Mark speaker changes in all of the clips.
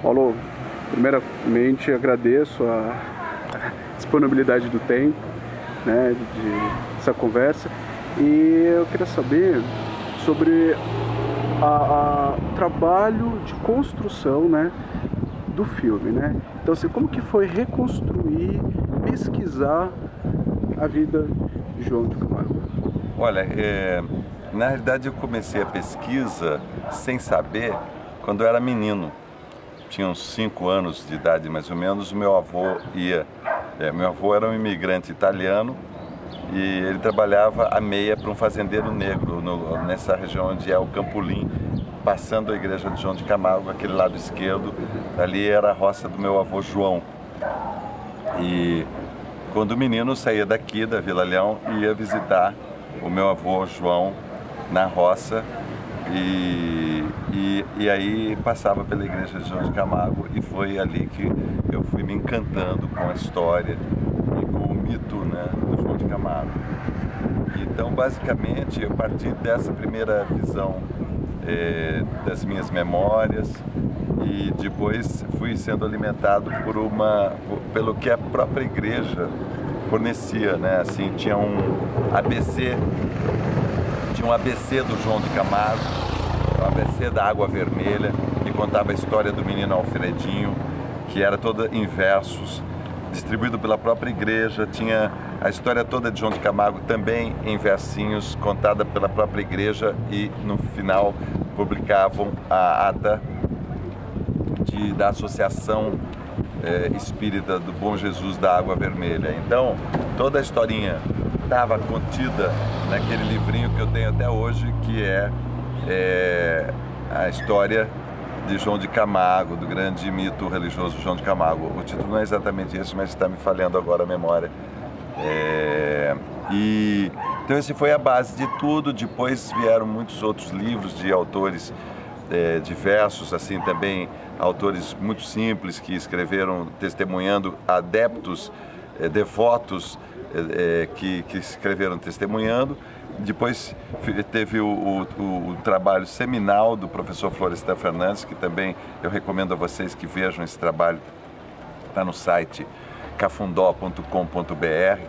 Speaker 1: Paulo, primeiramente agradeço a disponibilidade do tempo, né, essa conversa, e eu queria saber sobre o trabalho de construção, né, do filme, né? Então, assim, como que foi reconstruir, pesquisar a vida de João de Camargo?
Speaker 2: Olha, na realidade eu comecei a pesquisa sem saber quando eu era menino. Tinha uns 5 anos de idade mais ou menos, meu avô meu avô era um imigrante italiano e ele trabalhava à meia para um fazendeiro negro nessa região onde é o Campolim, passando a igreja de João de Camargo, aquele lado esquerdo, ali era a roça do meu avô João. E quando o menino saía daqui da Vila Leão, ia visitar o meu avô João na roça e aí passava pela igreja de João de Camargo e foi ali que eu fui me encantando com a história e com o mito, né, do João de Camargo. Então, basicamente, eu parti dessa primeira visão das minhas memórias e depois fui sendo alimentado pelo que a própria igreja fornecia, né? Assim, tinha um ABC do João de Camargo, o ABC da Água Vermelha, que contava a história do menino Alfredinho, que era toda em versos, distribuído pela própria igreja. Tinha a história toda de João de Camargo também em versinhos, contada pela própria igreja, e no final publicavam a ata da Associação Espírita do Bom Jesus da Água Vermelha. Então, toda a historinha estava contida naquele livrinho que eu tenho até hoje, que é a história de João de Camargo, do grande mito religioso João de Camargo. O título não é exatamente esse, mas está me falhando agora a memória. Então esse foi a base de tudo. Depois vieram muitos outros livros de autores diversos, assim, também autores muito simples que escreveram testemunhando, adeptos, devotos que escreveram testemunhando. Depois teve o trabalho seminal do professor Florestan Fernandes, que também eu recomendo a vocês que vejam esse trabalho. Está no site cafundó.com.br,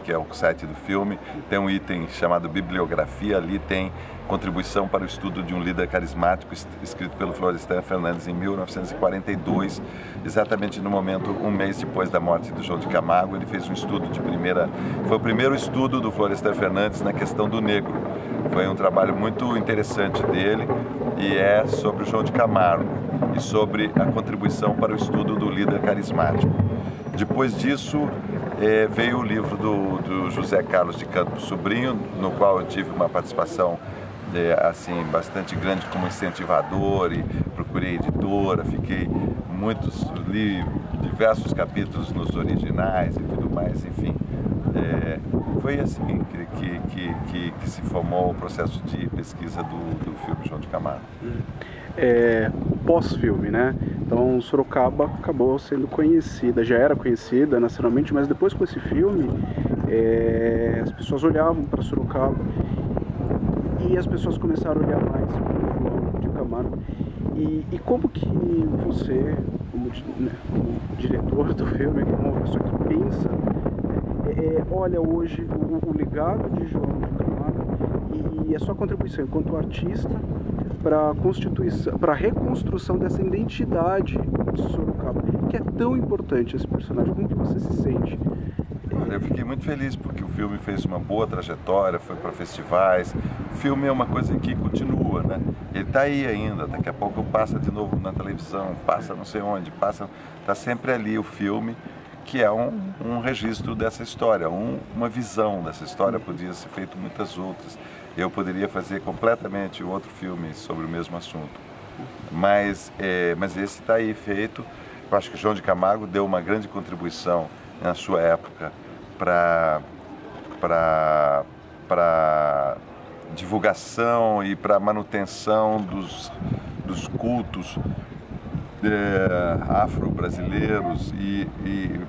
Speaker 2: que é o site do filme. Tem um item chamado Bibliografia, ali tem contribuição para o estudo de um líder carismático, escrito pelo Florestan Fernandes em 1942, exatamente no momento, um mês depois da morte do João de Camargo. Ele fez um estudo foi o primeiro estudo do Florestan Fernandes na questão do negro. Foi um trabalho muito interessante dele e é sobre o João de Camargo e sobre a contribuição para o estudo do líder carismático. Depois disso, veio o livro do José Carlos de Campos Sobrinho, no qual eu tive uma participação assim, bastante grande como incentivador, e procurei editora, li diversos capítulos nos originais e tudo mais, enfim. Foi assim que se formou o processo de pesquisa do filme João de Camargo.
Speaker 1: Pós-filme, né? Então Sorocaba acabou sendo conhecida, já era conhecida nacionalmente, mas depois com esse filme as pessoas olhavam para Sorocaba e as pessoas começaram a olhar mais para o João de Camargo. E como que você, como diretor do filme, como uma pessoa que pensa, olha hoje o legado de João de Camargo e a sua contribuição enquanto artista para a reconstrução dessa identidade de Sorocaba, que é tão importante esse personagem? Como que você se sente?
Speaker 2: Eu fiquei muito feliz porque o filme fez uma boa trajetória, foi para festivais. O filme é uma coisa que continua, né? Ele está aí ainda, daqui a pouco passa de novo na televisão, passa não sei onde, está sempre ali o filme, que é um registro dessa história, uma visão dessa história. Podia ser feito muitas outras. Eu poderia fazer completamente outro filme sobre o mesmo assunto. Mas esse está aí feito. Eu acho que João de Camargo deu uma grande contribuição na sua época para divulgação e para manutenção dos cultos afro-brasileiros e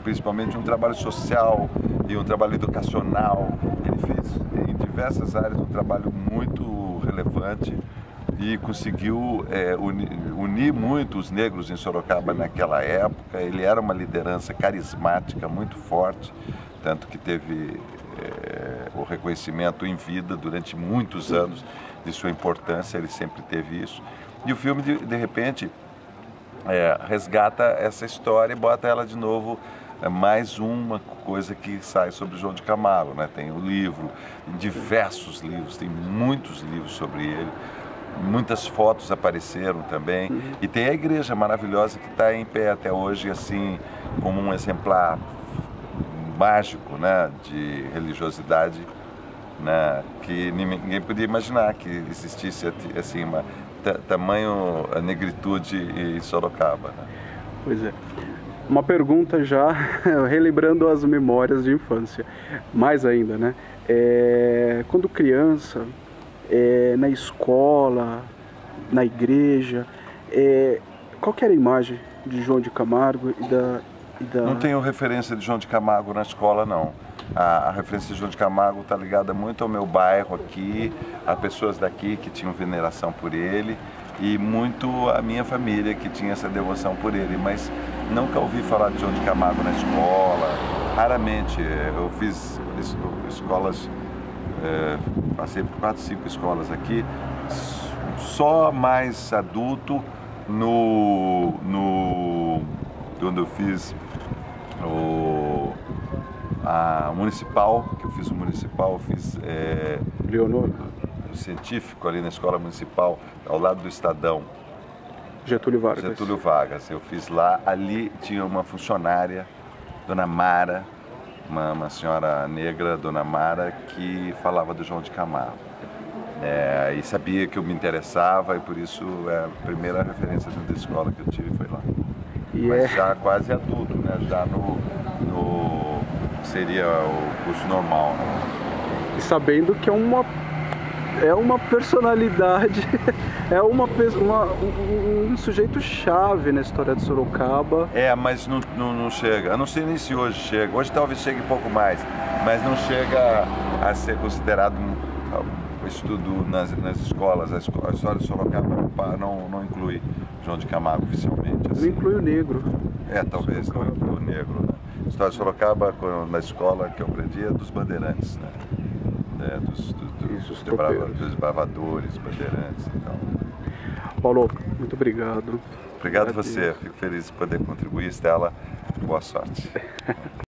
Speaker 2: principalmente um trabalho social e um trabalho educacional. Ele fez em diversas áreas um trabalho muito relevante e conseguiu unir muito os negros em Sorocaba naquela época. Ele era uma liderança carismática, muito forte, tanto que teve o reconhecimento em vida durante muitos anos de sua importância, ele sempre teve isso. E o filme, de repente, resgata essa história e bota ela de novo, mais uma coisa que sai sobre João de Camargo, né? Tem o livro, diversos livros, tem muitos livros sobre ele, muitas fotos apareceram também, e tem a igreja maravilhosa que está em pé até hoje, assim, como um exemplar mágico, né, de religiosidade, né, que ninguém podia imaginar que existisse assim uma tamanho negritude em Sorocaba, né?
Speaker 1: Pois é. Uma pergunta já, relembrando as memórias de infância, mais ainda, né? Quando criança, na escola, na igreja, qual que era a imagem de João de Camargo e da...
Speaker 2: Não tenho referência de João de Camargo na escola, não. A referência de João de Camargo está ligada muito ao meu bairro aqui, a pessoas daqui que tinham veneração por ele e muito a minha família que tinha essa devoção por ele, mas nunca ouvi falar de João de Camargo na escola, raramente. Eu fiz escolas, passei por 4, 5 escolas aqui, só mais adulto quando eu fiz a municipal, que eu fiz o municipal, eu fiz
Speaker 1: Leonor,
Speaker 2: o científico ali na escola municipal, ao lado do Estadão.
Speaker 1: Getúlio Vargas.
Speaker 2: Getúlio Vargas, eu fiz lá, ali tinha uma funcionária, Dona Mara, uma senhora negra, Dona Mara, que falava do João de Camargo. E sabia que eu me interessava e por isso a primeira referência da escola que eu tive foi lá. Mas já quase adulto, né? Já seria o curso normal, né?
Speaker 1: E sabendo que é uma personalidade, um sujeito chave na história de Sorocaba.
Speaker 2: Mas não chega. Eu não sei nem se hoje chega. Hoje talvez chegue um pouco mais, mas não chega a ser considerado um estudo nas escolas. A história de Sorocaba não inclui João de Camargo oficialmente. Assim.
Speaker 1: Não inclui o negro.
Speaker 2: Talvez não inclui o negro. Né? A história de Sorocaba, na escola que eu aprendi, é dos bandeirantes, né? Dos desbravadores, bandeirantes. Então.
Speaker 1: Paulo, muito obrigado.
Speaker 2: Obrigado a você. Fico feliz de poder contribuir, Stella. Boa sorte.